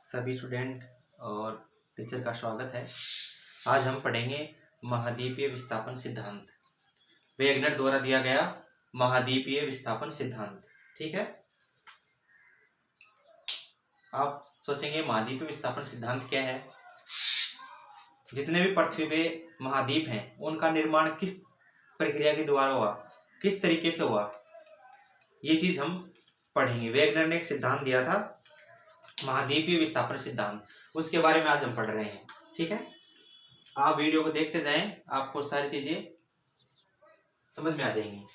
सभी स्टूडेंट और टीचर का स्वागत है। आज हम पढ़ेंगे महाद्वीपीय विस्थापन सिद्धांत, वेगनर द्वारा दिया गया महाद्वीपीय विस्थापन सिद्धांत। ठीक है, आप सोचेंगे महाद्वीपीय विस्थापन सिद्धांत क्या है। जितने भी पृथ्वी पे महाद्वीप हैं उनका निर्माण किस प्रक्रिया के द्वारा हुआ, किस तरीके से हुआ, ये चीज हम पढ़ेंगे। वेगनर ने एक सिद्धांत दिया था महाद्वीपीय विस्थापन सिद्धांत, उसके बारे में आज हम पढ़ रहे हैं। ठीक है, आप वीडियो को देखते जाएं, आपको सारी चीजें समझ में आ जाएंगी।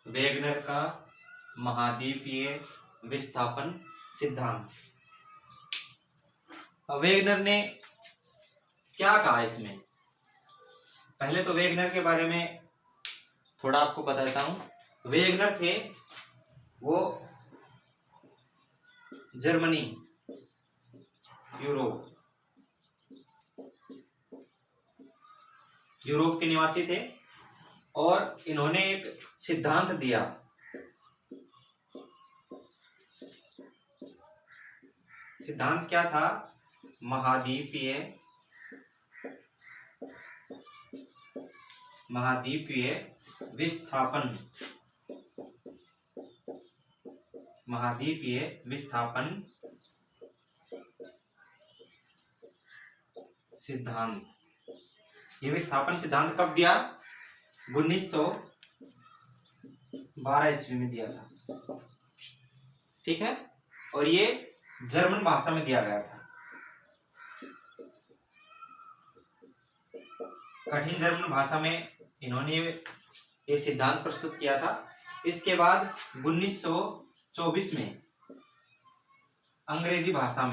वेगनर का महाद्वीपीय विस्थापन सिद्धांत। वेगनर ने क्या कहा इसमें, पहले तो वेगनर के बारे में थोड़ा आपको बताता हूं। वेगनर थे वो जर्मनी, यूरोप के निवासी थे और इन्होंने एक सिद्धांत दिया। सिद्धांत क्या था? महाद्वीपीय विस्थापन सिद्धांत। ये विस्थापन सिद्धांत कब दिया? 1912 ईस्वी में दिया था। ठीक है, और ये जर्मन भाषा में दिया गया था। कठिन जर्मन भाषा में इन्होंने ये सिद्धांत प्रस्तुत किया था। इसके बाद 1924 में अंग्रेजी भाषा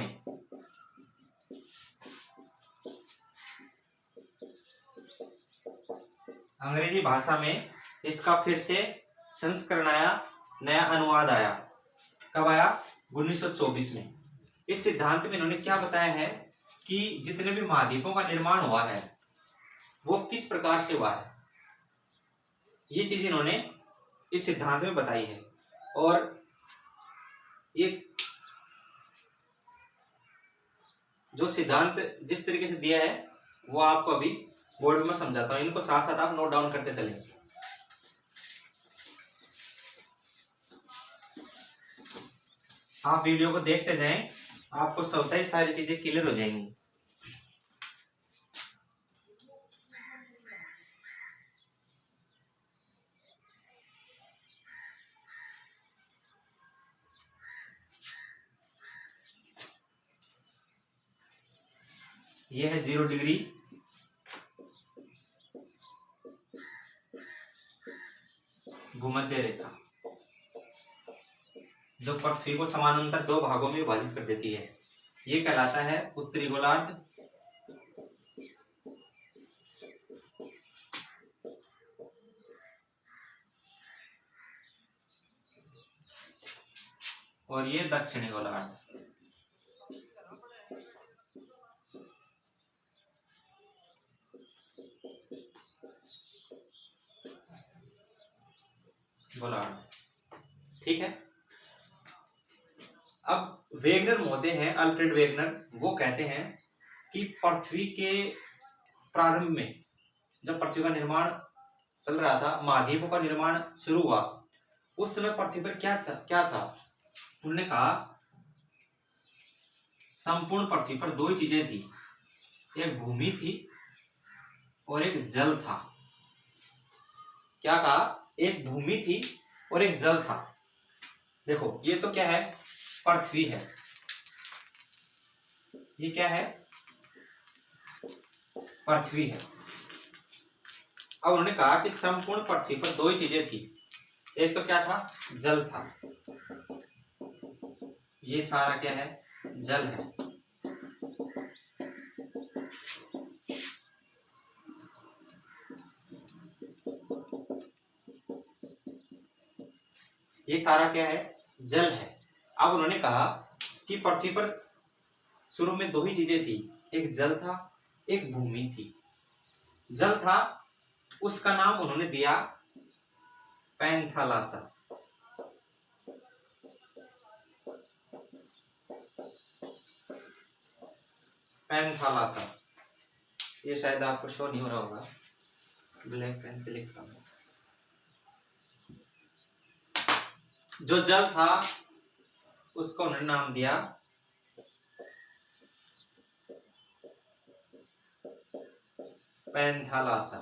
में इसका फिर से संस्करण आया, नया अनुवाद आया। कब आया? 1924 में। इस सिद्धांत में इन्होंने क्या बताया है कि जितने भी महाद्वीपों का निर्माण हुआ है वो किस प्रकार से हुआ है, ये चीज इन्होंने इस सिद्धांत में बताई है। और ये जो सिद्धांत जिस तरीके से दिया है वो आपको अभी बोर्ड में समझाता हूं, इनको साथ साथ आप नोट डाउन करते चलें। आप वीडियो को देखते जाएं, आपको स्वतः ही सारी चीजें क्लियर हो जाएंगी। यह है 0 डिग्री, भूमध्य रेखा, जो पृथ्वी को समानांतर दो भागों में विभाजित कर देती है। ये कहलाता है उत्तरी गोलार्ध और ये दक्षिणी गोलार्ध। ठीक है, अब वेगनर महोदय हैं, अल्फ्रेड वेगनर, वो कहते हैं कि पृथ्वी के प्रारंभ में जब पृथ्वी का निर्माण चल रहा था, महाद्वीपों का निर्माण शुरू हुआ, उस समय पृथ्वी पर क्या था? उन्होंने कहा संपूर्ण पृथ्वी पर दो ही चीजें थी, एक भूमि थी और एक जल था। क्या कहा? एक भूमि थी और एक जल था। देखो, ये तो क्या है? पृथ्वी है। ये क्या है? पृथ्वी है। अब उन्होंने कहा कि संपूर्ण पृथ्वी पर दो ही चीजें थी, एक तो क्या था? जल था। ये सारा क्या है, जल है। ये सारा क्या है, जल है। अब उन्होंने कहा कि पृथ्वी पर शुरू में दो ही चीजें थी, एक जल था, एक भूमि थी। जल था, उसका नाम उन्होंने दिया पैंथालासा। पैंथालासा, ये शायद आपको शो नहीं हो रहा होगा, ब्लैक पेन से लिखता हूं। जो जल था उसको उन्होंने नाम दिया पैंथालासा,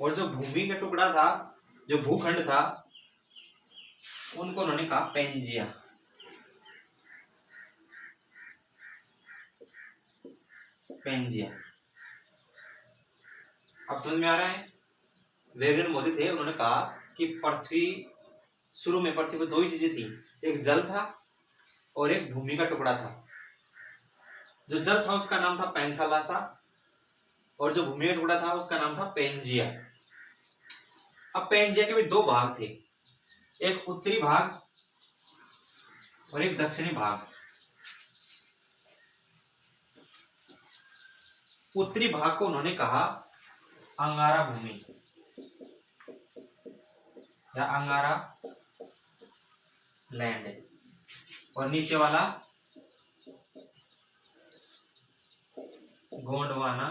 और जो भूमि का टुकड़ा था, जो भूखंड था, उनको उन्होंने कहा पेंजिया। पेंजिया। अब समझ में आ रहा है? वेगन मोदी थे, उन्होंने कहा कि पृथ्वी, शुरू में पृथ्वी पर दो ही चीजें थी, एक जल था और एक भूमि का टुकड़ा था। जो जल था उसका नाम था पैंथालासा, और जो भूमि का टुकड़ा था उसका नाम था पेंजिया। अब पेंजिया के भी दो भाग थे, एक उत्तरी भाग और एक दक्षिणी भाग। उत्तरी भाग को उन्होंने कहा अंगारा भूमि या अंगारा लैंड, और नीचे वाला गोंडवाना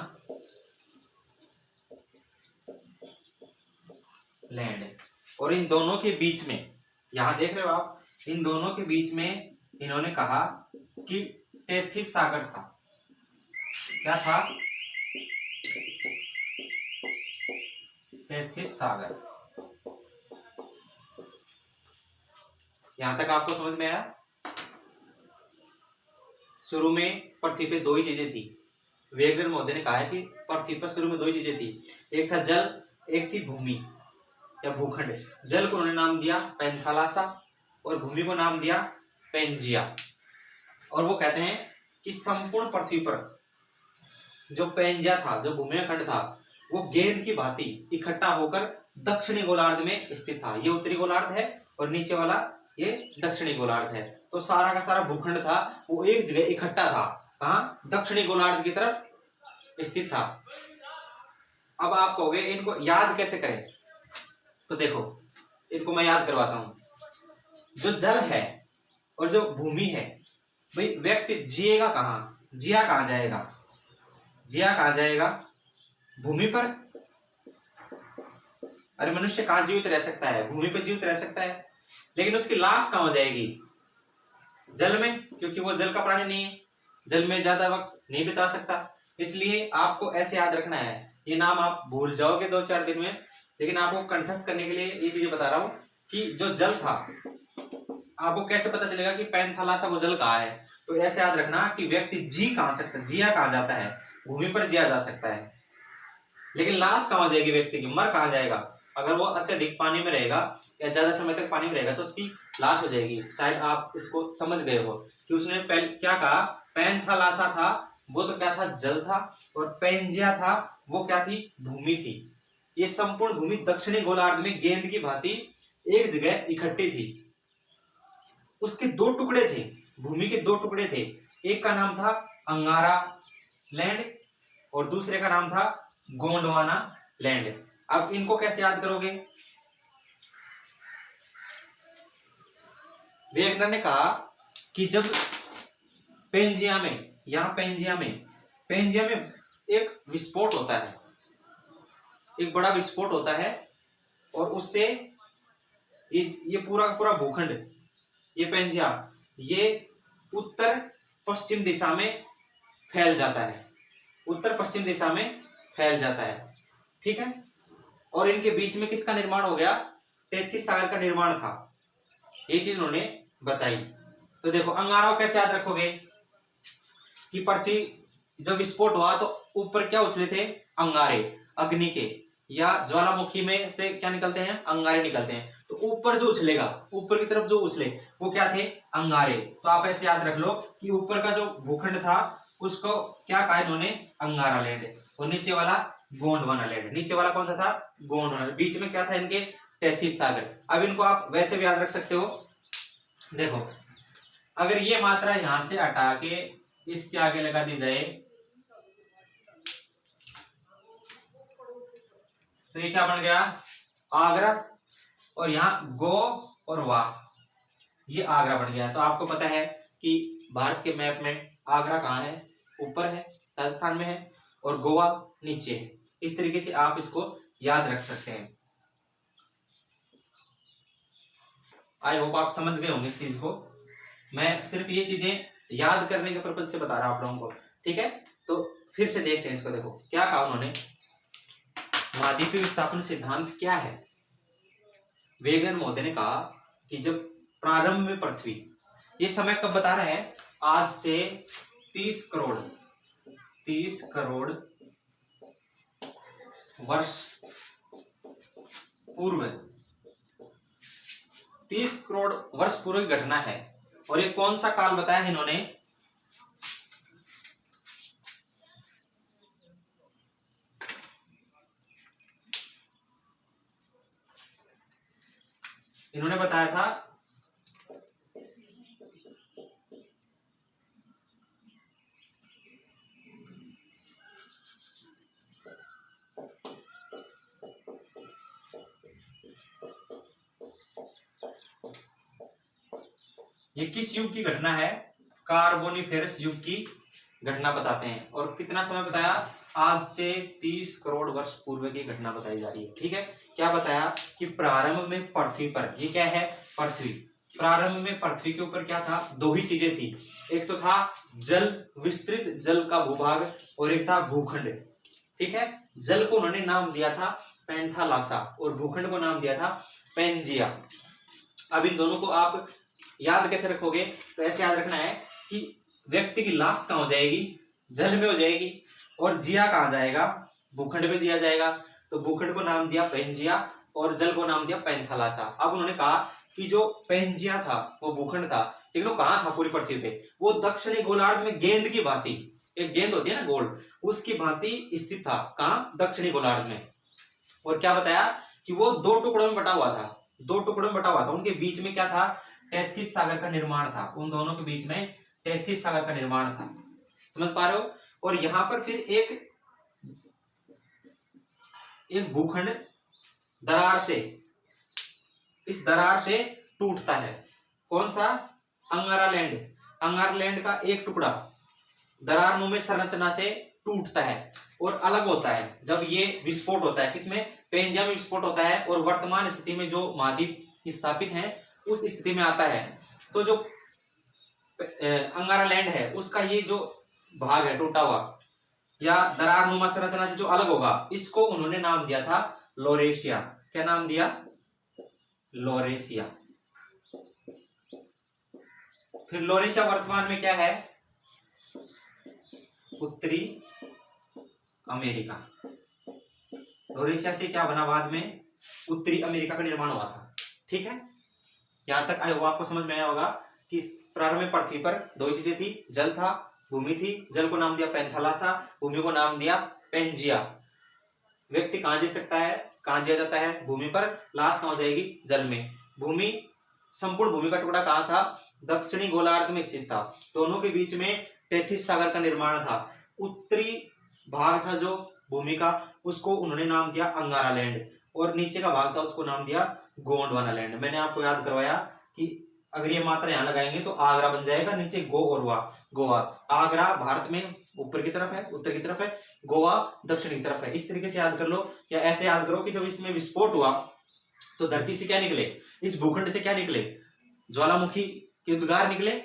लैंड। और इन दोनों के बीच में, यहां देख रहे हो आप, इन दोनों के बीच में इन्होंने कहा कि टेथिस सागर था। क्या था? टेथिस सागर। यहां तक आपको समझ में आया? शुरू में पृथ्वी पे दो ही चीजें थी। वेगनर महोदय ने कहा है कि पृथ्वी पर शुरू में दो ही चीजें थी, एक था जल, एक थी भूमि या भूखंड। जल को उन्होंने नाम दिया पैंथालासा और भूमि को नाम दिया पेंजिया। और वो कहते हैं कि संपूर्ण पृथ्वी पर जो पेंजिया था, जो भूमि का खंड था, वो गेंद की भांति इकट्ठा होकर दक्षिणी गोलार्ध में स्थित था। ये उत्तरी गोलार्ध है और नीचे वाला ये दक्षिणी गोलार्ध है। तो सारा का सारा भूखंड था वो एक जगह इकट्ठा था, कहाँ? दक्षिणी गोलार्ध की तरफ स्थित था। अब आप कहोगे इनको याद कैसे करें? तो देखो, इनको मैं याद करवाता हूं। जो जल है और जो भूमि है, भाई व्यक्ति जिएगा कहाँ? जिया कहाँ जाएगा? जिया कहाँ जाएगा? भूमि पर। अरे मनुष्य कहाँ जीवित रह सकता है? भूमि पर जीवित रह सकता है, लेकिन उसकी लाश कहाँ हो जाएगी? जल में, क्योंकि वो जल का प्राणी नहीं है, जल में ज्यादा वक्त नहीं बिता सकता। इसलिए आपको ऐसे याद रखना है, ये नाम आप भूल जाओगे 2-4 दिन में, लेकिन आपको कंठस्थ करने के लिए ये चीजें बता रहा हूं कि जो जल था, आपको कैसे पता चलेगा कि पैंथालासा को जल कहा है? तो ऐसे याद रखना कि व्यक्ति जी कहाँ सकता है, जिया कहाँ जाता है? भूमि पर जिया जा सकता है, लेकिन लाश कहाँ जाएगी व्यक्ति की? मर कहाँ जाएगा? अगर वो अत्यधिक पानी में रहेगा या ज्यादा समय तक पानी में रहेगा तो उसकी लाश हो जाएगी। शायद आप इसको समझ गए हो कि उसने पहले क्या कहा? पैंथालासा था, वो तो क्या था? जल था, और पेंजिया था, वो क्या थी? भूमि थी। ये संपूर्ण भूमि दक्षिणी गोलार्ध में गेंद की भांति एक जगह इकट्ठी थी। उसके दो टुकड़े थे, भूमि के दो टुकड़े थे, एक का नाम था अंगारा लैंड और दूसरे का नाम था गोंडवाना लैंड। अब इनको कैसे याद करोगे? वेगनर ने कहा कि जब पेंजिया में, यहां पेंजिया में एक विस्फोट होता है, एक बड़ा विस्फोट होता है, और उससे ये पूरा का पूरा भूखंड, ये पेंजिया, ये उत्तर पश्चिम दिशा में फैल जाता है, उत्तर पश्चिम दिशा में फैल जाता है, ठीक है। और इनके बीच में किसका निर्माण हो गया? टेथिस सागर का निर्माण था। ये चीज उन्होंने बताई। तो देखो, अंगारा कैसे याद रखोगे कि पृथ्वी जब विस्फोट हुआ तो ऊपर क्या उछले थे? अंगारे, अग्नि के, या ज्वालामुखी में से क्या निकलते हैं? अंगारे निकलते हैं। तो ऊपर जो उछलेगा, ऊपर की तरफ जो उछले वो क्या थे, अंगारे। तो आप ऐसे याद रख लो कि ऊपर का जो भूखंड था उसको क्या कहा इन्होंने, अंगारा लैंड, और नीचे वाला गोंडवाना लैंड। नीचे वाला कौन सा था, गोंडवाना। बीच में क्या था इनके, तैतीस सागर। अब इनको आप वैसे भी याद रख सकते हो। देखो अगर ये मात्रा यहां से हटा के इसके आगे लगा दी जाए तो ये क्या बन गया, आगरा, और यहाँ गो और वाह, ये आगरा बन गया। तो आपको पता है कि भारत के मैप में आगरा कहाँ है, ऊपर है, राजस्थान में है, और गोवा नीचे है। इस तरीके से आप इसको याद रख सकते हैं। आई होप आप समझ गए होंगे इस चीज को। मैं सिर्फ ये चीजें याद करने के पर्पज से बता रहा हूं आप लोगों को, ठीक है। तो फिर से देखते हैं इसको। देखो क्या कहा उन्होंने, महाद्वीपीय विस्थापन सिद्धांत क्या है। वेगन महोदय ने कहा कि जब प्रारंभ में पृथ्वी, ये समय कब बता रहे हैं, आज से 30 करोड़ वर्ष पूर्व, 30 करोड़ वर्ष पूर्व की घटना है। और ये कौन सा काल बताया है इन्होंने, इन्होंने बताया था ये किस युग की घटना है, कार्बोनिफेरस युग की घटना बताते हैं। और कितना समय बताया, आज से 30 करोड़ वर्ष पूर्व की घटना बताई जा रही है, ठीक है। क्या बताया कि प्रारंभ में पृथ्वी पर, ये क्या है, पृथ्वी, प्रारंभ में पृथ्वी के ऊपर क्या था, दो ही चीजें थी। एक तो था जल, विस्तृत जल का भूभाग, और एक था भूखंड, ठीक है। जल को उन्होंने नाम दिया था पैंथालासा, और भूखंड को नाम दिया था पेंजिया। अब इन दोनों को आप याद कैसे रखोगे, तो ऐसे याद रखना है कि व्यक्ति की लाश कहां हो जाएगी, जल में हो जाएगी, और जिया कहां जाएगा, भूखंड में जिया जाएगा। तो भूखंड को नाम दिया पेंजिया और जल को नाम दिया पैंथालासा। अब उन्होंने कहा कि जो पेंजिया था वो भूखंड था, लेकिन वो कहां था पूरी पृथ्वी पे, वो दक्षिणी गोलार्ध में गेंद की भांति, एक गेंद होती है ना गोल, उसकी भांति स्थित था। कहां, दक्षिणी गोलार्ध में। और क्या बताया कि वो दो टुकड़ों में बटा हुआ था, दो टुकड़ों में बटा हुआ था। उनके बीच में क्या था, 33 सागर का निर्माण था। उन दोनों के बीच में 33 सागर का निर्माण था, समझ पा रहे हो। और यहां पर फिर एक भूखंड दरार से, इस दरार से टूटता है। कौन सा, अंगारा लैंड। अंगारा लैंड का एक टुकड़ा दरार मुंह में संरचना से टूटता है और अलग होता है जब ये विस्फोट होता है। किसमें, पेंजिया में विस्फोट होता है, और वर्तमान स्थिति में जो महाद्वीप स्थापित है उस स्थिति में आता है। तो जो अंगारा लैंड है उसका ये जो भाग है टूटा हुआ या दरार नुमा संरचना से जो अलग होगा, इसको उन्होंने नाम दिया था लोरेशिया। क्या नाम दिया, लोरेशिया। फिर लोरेशिया वर्तमान में क्या है, उत्तरी अमेरिका। लोरेशिया से क्या बना बाद में, उत्तरी अमेरिका का निर्माण हुआ था, ठीक है। यहां तक आए वो आपको समझ में आया होगा कि प्रारंभ में पृथ्वी पर दो ही चीजें थी, जल था, भूमि थी। जल को नाम दिया पैंथालासा, भूमि को नाम दिया पेंजिया। व्यक्ति कहां जी सकता है, कहां जिया जाता है, भूमि पर। लाश कहां हो जाएगी, जल में। भूमि, संपूर्ण भूमि का टुकड़ा कहां था, दक्षिणी गोलार्ध में स्थित था। दोनों के बीच में 33 सागर का निर्माण था। उत्तरी भाग था जो भूमि का, उसको उन्होंने नाम दिया अंगारा लैंड, और नीचे का भाग था उसको नाम दिया गोंडवाना लैंड। मैंने आपको याद करवाया कि अगर ये मात्रा यहां लगाएंगे तो आगरा बन जाएगा, नीचे गो और गोवा। आगरा भारत में ऊपर की तरफ है, उत्तर की तरफ है, गोवा दक्षिण की तरफ है। इस तरीके से याद कर लो, या ऐसे याद करो कि जब इसमें विस्फोट हुआ तो धरती से क्या निकले, इस भूखंड से क्या निकले, ज्वालामुखी के उद्गार निकले,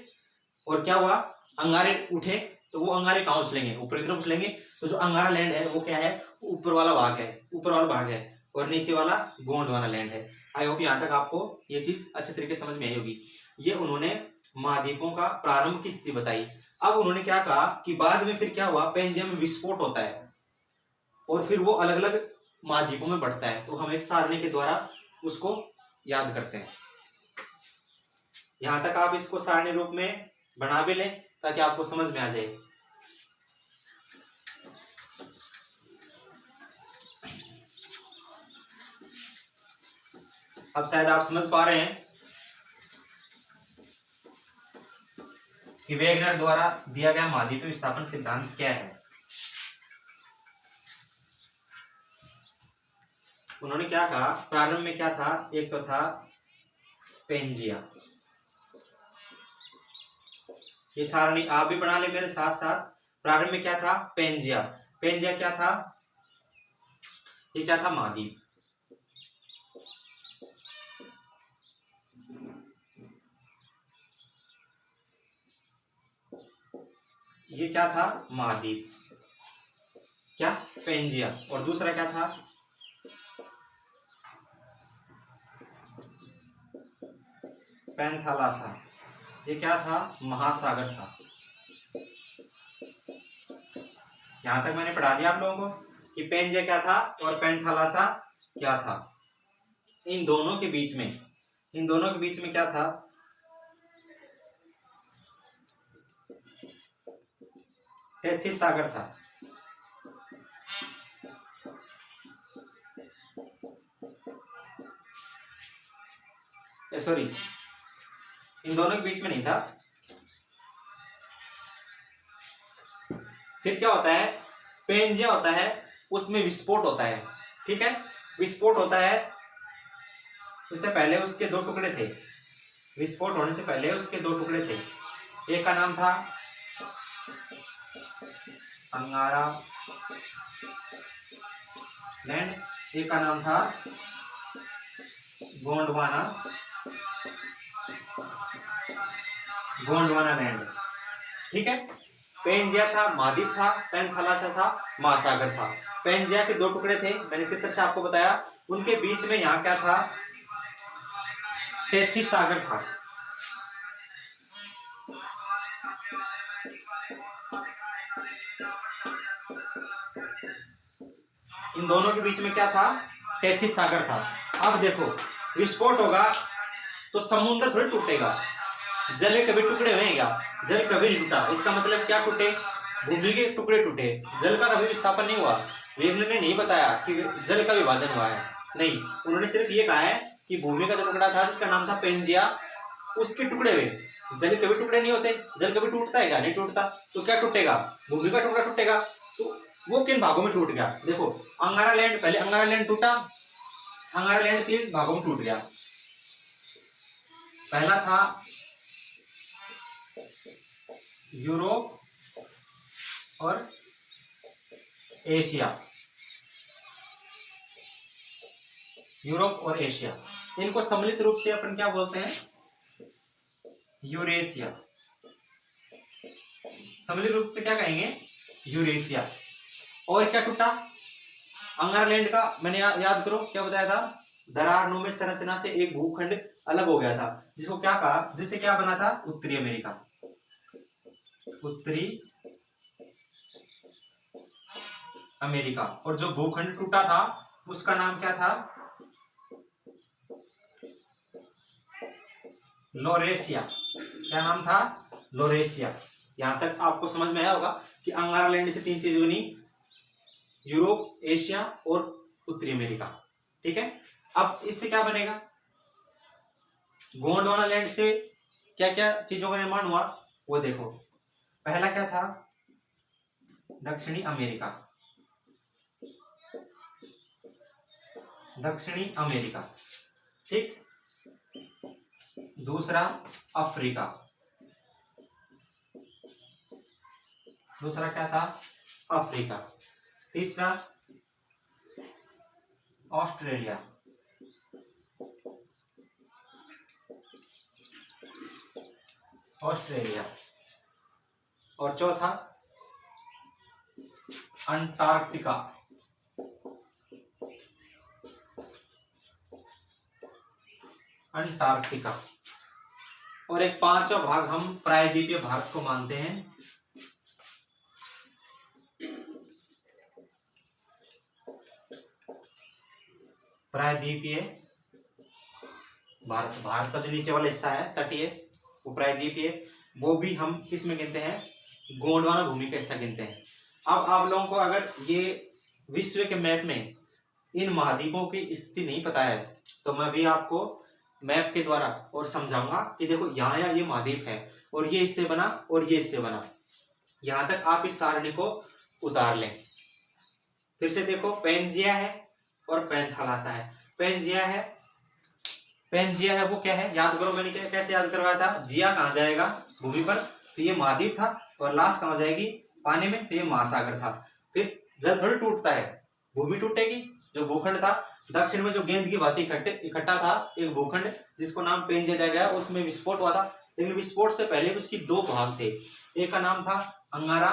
और क्या हुआ, अंगारे उठे। तो वो अंगारे कहां उछलेंगे, ऊपर की तरफ उछलेंगे। तो जो अंगारा लैंड है वो क्या है, ऊपर वाला भाग है, ऊपर वाला भाग है, और नीचे वाला गोंडवाना लैंड है। आई होप यहां तक आपको ये चीज अच्छे तरीके से समझ में आई होगी। ये उन्होंने महाद्वीपों का प्रारंभ की स्थिति बताई। अब उन्होंने क्या कहा कि बाद में फिर क्या हुआ, पेंजिया में विस्फोट होता है और फिर वो अलग अलग महाद्वीपों में बढ़ता है। तो हम एक सारणी के द्वारा उसको याद करते हैं। यहां तक आप इसको सारणी रूप में बना भी लें ताकि आपको समझ में आ जाए। अब शायद आप समझ पा रहे हैं कि वेगनर द्वारा दिया गया महाद्वीपीय विस्थापन सिद्धांत क्या है। उन्होंने क्या कहा, प्रारंभ में क्या था, एक तो था पेंजिया। ये सारणी आप भी बना ले मेरे साथ साथ। प्रारंभ में क्या था, पेंजिया। पेंजिया क्या था, ये क्या था, महाद्वीप। ये क्या था, महाद्वीप, क्या, पेंजिया। और दूसरा क्या था, पैंथालासा। ये क्या था, महासागर था। यहां तक मैंने पढ़ा दिया आप लोगों को कि पेंजिया क्या था और पैंथालासा क्या था। इन दोनों के बीच में क्या था, टेथिस सागर था। सॉरी, इन दोनों के बीच में नहीं था। फिर क्या होता है, पेंजिया होता है, उसमें विस्फोट होता है। ठीक है, विस्फोट होता है, उससे पहले उसके दो टुकड़े थे। विस्फोट होने से पहले उसके दो टुकड़े थे। एक का नाम था अंगारा लैंड, एक का नाम था गोंडवाना लैंड। ठीक है, पेंजिया था, महाद्वीप था, पैंथालासा था, महासागर था। पेंजिया के दो टुकड़े थे, मैंने चित्र से आपको बताया। उनके बीच में यहाँ क्या था, टेथिस सागर था। इन दोनों के बीच में क्या था, टेथिस सागर था। अब देखो, विस्फोट होगा तो समुद्र थोड़ी टूटेगा, जल कभी टुकड़े हुए क्या, जल कभी नहीं टूटा। इसका मतलब क्या टूटे, भूमि के टुकड़े टूटे, जल का कभी विस्थापन नहीं हुआ। वेगनर ने नहीं बताया कि जल का विभाजन हुआ है, नहीं, उन्होंने सिर्फ ये कहा है कि भूमि का जो टुकड़ा था जिसका नाम था पेंजिया, उसके टुकड़े हुए। जल कभी टुकड़े नहीं होते, जल कभी टूटता है क्या, नहीं टूटता। तो क्या टूटेगा, भूमि का टुकड़ा टूटेगा। तो वो किन भागों में टूट गया, देखो, अंगारा लैंड, पहले अंगारा लैंड टूटा, अंगारा लैंड 3 भागों में टूट गया। पहला था यूरोप और एशिया, यूरोप और एशिया। इनको सम्मिलित रूप से अपन क्या बोलते हैं, यूरेशिया। सम्मिलित रूप से क्या कहेंगे, यूरेशिया। और क्या टूटा, अंगारलैंड का मैंने याद करो क्या बताया था, दरारनुमा संरचना से एक भूखंड अलग हो गया था, जिसको क्या कहा, जिससे क्या बना था, उत्तरी अमेरिका। उत्तरी अमेरिका। और जो भूखंड टूटा था उसका नाम क्या था, लोरेशिया। क्या नाम था, लोरेशिया। यहां तक आपको समझ में आया होगा कि अंगारलैंड से 3 चीजें बनी, यूरोप, एशिया और उत्तरी अमेरिका। ठीक है, अब इससे क्या बनेगा, गोंडवाना लैंड से क्या क्या चीजों का निर्माण हुआ वो देखो। पहला क्या था, दक्षिणी अमेरिका, दक्षिणी अमेरिका। ठीक, दूसरा अफ्रीका, दूसरा क्या था, अफ्रीका। तीसरा ऑस्ट्रेलिया, ऑस्ट्रेलिया। और चौथा अंटार्कटिका। अंटार्कटिका। और एक 5वां भाग हम प्रायद्वीपीय भारत को मानते हैं, प्रायद्वीपीय भारत का जो नीचे वाला हिस्सा है तटीय उपराद्वीपीय, वो भी हम किस में गिनते हैं, गोंडवाना भूमि का हिस्सा गिनते हैं। अब आप लोगों को अगर ये विश्व के मैप में इन महाद्वीपों की स्थिति नहीं पता है तो मैं भी आपको मैप के द्वारा और समझाऊंगा कि देखो यहाँ ये महाद्वीप है और ये इससे बना और ये इससे बना। यहां तक आप इस सारणी को उतार लें। फिर से देखो, पेंजिया है और पैंथालासा है। पेंजिया है वो क्या है, याद करो, मैंने कैसे याद करवाया था, जिया कहाँ जाएगा, भूमि पर, तो ये महाद्वीप था, और लाश कहाँ जाएगी, पानी में, तो ये महासागर था। फिर जल थोड़ी टूटता है, भूमि टूटेगी। जो भूखंड था दक्षिण में, जो गेंद की भांति इकट्ठा था एक भूखंड जिसको नाम पेंजिया दिया गया, उसमें विस्फोट हुआ था। लेकिन विस्फोट से पहले उसकी दो भाग थे, एक का नाम था अंगारा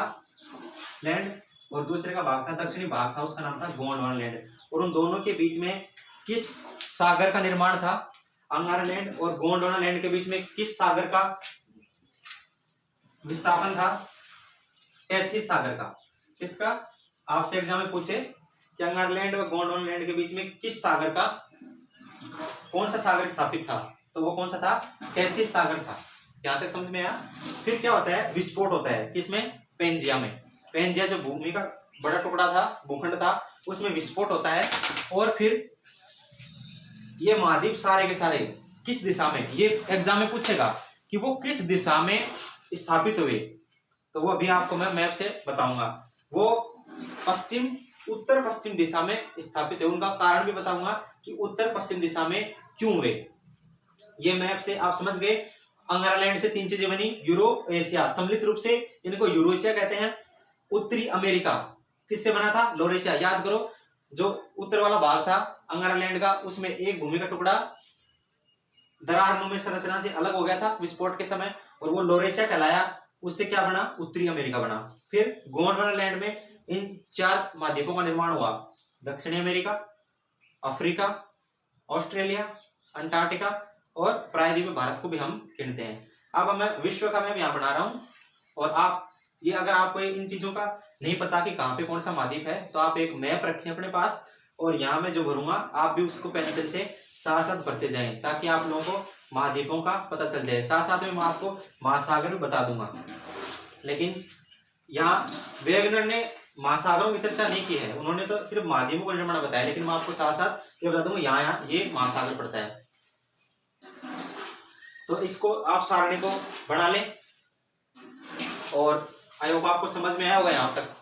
लैंड और दूसरे का भाग था, दक्षिणी भाग था, उसका नाम था गोंडवाना लैंड। और उन दोनों के बीच में किस सागर का निर्माण था, अंगारा लैंड और गोंडवाना लैंड के बीच में किस सागर का विस्थापन था, टेथिस सागर का। किसका, आपसे एग्जाम में पूछे कि अंगारा लैंड और गोंडवाना लैंड के बीच में किस सागर का, कौन सा सागर स्थापित था, तो वो कौन सा था, टेथिस सागर था। यहां तक समझ में आया। फिर क्या होता है, विस्फोट होता है, किसमें, पेंजिया में। पेंजिया जो भूमि का बड़ा टुकड़ा था, भूखंड था, उसमें विस्फोट होता है। और फिर ये महाद्वीप सारे के सारे किस दिशा में, ये एग्जाम में पूछेगा कि वो किस दिशा में स्थापित हुए, तो वो अभी आपको मैं मैप से बताऊंगा। वो उत्तर पश्चिम दिशा में स्थापित है। उनका कारण भी बताऊंगा कि उत्तर पश्चिम दिशा में क्यों हुए। ये मैप से आप समझ गए। अंगारा लैंड से तीन चीजें बनी, यूरो एशिया, सम्मिलित रूप से इनको यूरोशिया कहते हैं। उत्तरी अमेरिका किससे बना था, लोरेशिया। याद करो, जो उत्तर वाला भाग था अंगारा लैंड का, उसमें एक भूमि का टुकड़ा दरारनुमा संरचना से अलग हो गया था विस्फोट के समय, और वो लोरेशिया कहलाया। उससे क्या बना, उत्तरी अमेरिका बना। फिर गोंडवाना लैंड में इन चार महाद्वीपों का निर्माण हुआ, दक्षिणी अमेरिका, अफ्रीका, ऑस्ट्रेलिया, अंटार्कटिका और प्रायद्वीपीय भारत को भी हम गिनते हैं। अब मैं विश्व का मैप यहाँ बना रहा हूँ, और आप ये अगर आपको इन चीजों का नहीं पता कि कहाँ पे कौन सा महाद्वीप है, तो आप एक मैप रखें अपने पास, और यहाँ मैं जो भरूंगा आप भी उसको पेंसिल से साथ साथ भरते जाएं, ताकि आप लोगों को महाद्वीपों का पता चल जाए। साथ साथ में मैं आपको महासागर भी बता दूंगा। लेकिन यहाँ वेगनर ने महासागरों की चर्चा नहीं की है, उन्होंने तो सिर्फ महाद्वीपों का निर्माण बताया। लेकिन मैं आपको साथ साथ ये बता दूंगा, यहाँ ये महासागर पड़ता है। तो इसको आप सारणी को बना लें, और आई होप आपको समझ में आया होगा यहां तक।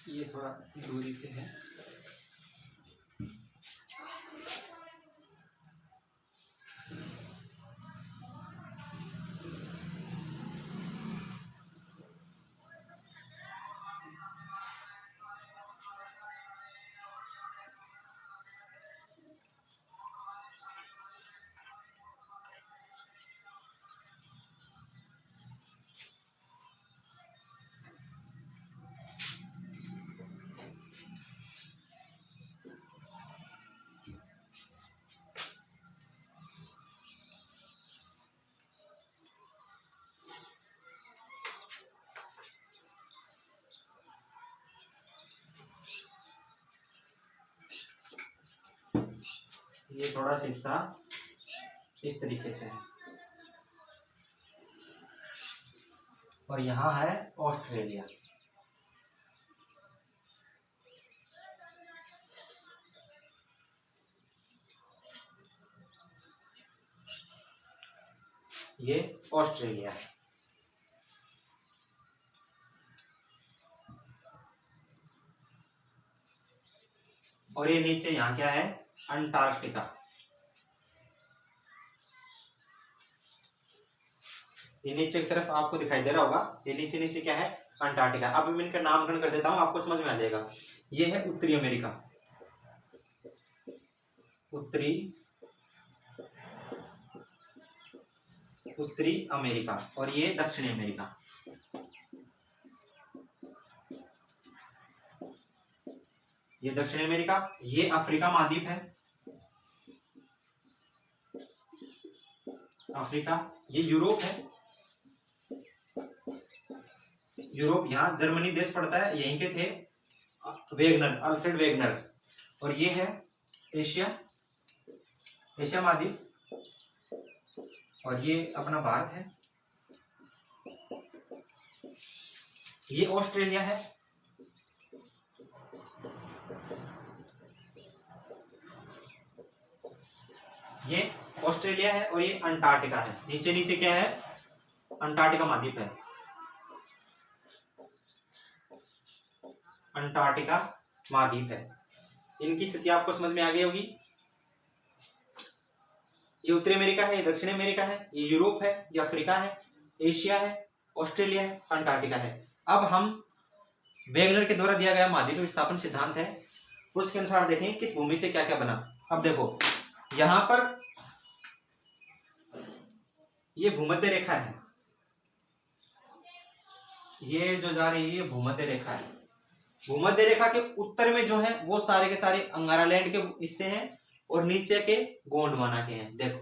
ये थोड़ा दूरी पे है। ये थोड़ा सा हिस्सा इस तरीके से है, और यहाँ है ऑस्ट्रेलिया। ये ऑस्ट्रेलिया है। और ये नीचे यहाँ क्या है, अंटार्कटिका। ये नीचे की तरफ आपको दिखाई दे रहा होगा, ये नीचे नीचे क्या है, अंटार्कटिका। अब मैं इनका नामकरण कर देता हूँ, आपको समझ में आ जाएगा। ये है उत्तरी अमेरिका, उत्तरी अमेरिका, और ये दक्षिणी अमेरिका। ये दक्षिणी अमेरिका, ये अफ्रीका महाद्वीप है, अफ्रीका। ये यूरोप है, यूरोप, यहाँ जर्मनी देश पड़ता है, यहीं के थे वेगनर, अल्फ्रेड वेगनर। और ये है एशिया, एशिया महाद्वीप, और ये अपना भारत है। ये ऑस्ट्रेलिया है, ये ऑस्ट्रेलिया है, और ये अंटार्कटिका है। नीचे नीचे क्या है, अंटार्कटिका महाद्वीप है, अंटार्कटिका महाद्वीप है। इनकी स्थिति आपको समझ में आ गई होगी। ये उत्तरी अमेरिका है, ये दक्षिणी अमेरिका है, ये यूरोप है, ये अफ्रीका है, एशिया है, ऑस्ट्रेलिया है, अंटार्कटिका है। अब हम वेगनर के द्वारा दिया गया महाद्वीप विस्थापन सिद्धांत है, उसके अनुसार देखें किस भूमि से क्या क्या बना। अब देखो, यहां पर ये भूमध्य रेखा है, ये जो जा रही है ये भूमध्य रेखा है। भूमध्य रेखा के उत्तर में जो है वो सारे के सारे अंगारा लैंड के हिस्से हैं, और नीचे के गोंडवाना के हैं। देखो,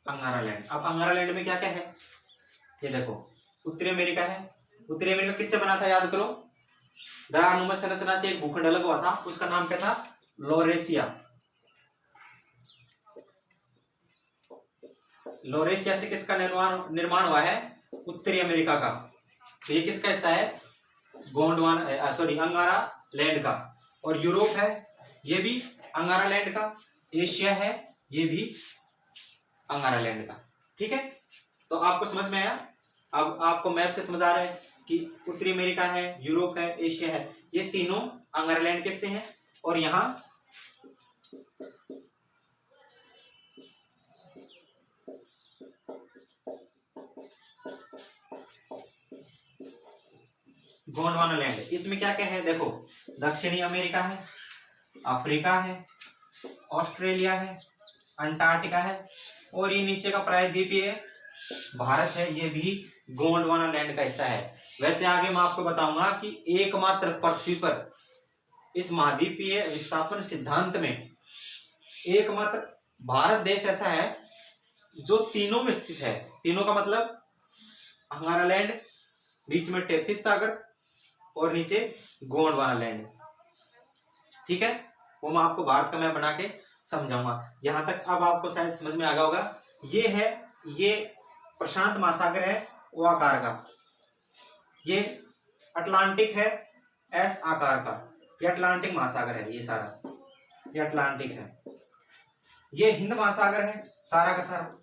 अंगारा लैंड। अब अंगारा लैंड में क्या क्या है, ये देखो, उत्तरी अमेरिका है। उत्तरी अमेरिका किससे बना था, याद करो, दरारनुमा संरचना से एक भूखंड अलग हुआ था, उसका नाम क्या था, लॉरेशिया। लॉरेशिया से किसका निर्माण हुआ है, उत्तरी अमेरिका का। तो ये किसका हिस्सा है, गोंडवाना, सॉरी, अंगारा लैंड का। और यूरोप है, ये भी अंगारा लैंड का। एशिया है, ये भी अंगारा लैंड का। ठीक है, तो आपको समझ में आया। अब आपको मैप से समझ आ रहा है कि उत्तरी अमेरिका है, यूरोप है, एशिया है, ये तीनों अंगारा लैंड के हिस्से हैं। और यहाँ गोंडवाना लैंड, इसमें क्या क्या है, देखो, दक्षिणी अमेरिका है, अफ्रीका है, ऑस्ट्रेलिया है, अंटार्कटिका है, और ये नीचे का प्रायद्वीपीय भारत है, ये भी गोंडवाना लैंड का हिस्सा है। वैसे आगे मैं आपको बताऊंगा कि एकमात्र पृथ्वी पर इस महाद्वीपीय विस्थापन सिद्धांत में एकमात्र भारत देश ऐसा है जो तीनों में स्थित है। तीनों का मतलब अंगारा लैंड, बीच में टेथिस सागर, और नीचे गोंडवाना लैंड। ठीक है, वो मैं आपको भारत का मैप बना के समझाऊंगा। यहां तक अब आपको शायद समझ में आ गया होगा। ये है, ये प्रशांत महासागर है वो आकार का, ये अटलांटिक है एस आकार का, ये अटलांटिक महासागर है, ये सारा ये अटलांटिक है। ये हिंद महासागर है सारा का सारा,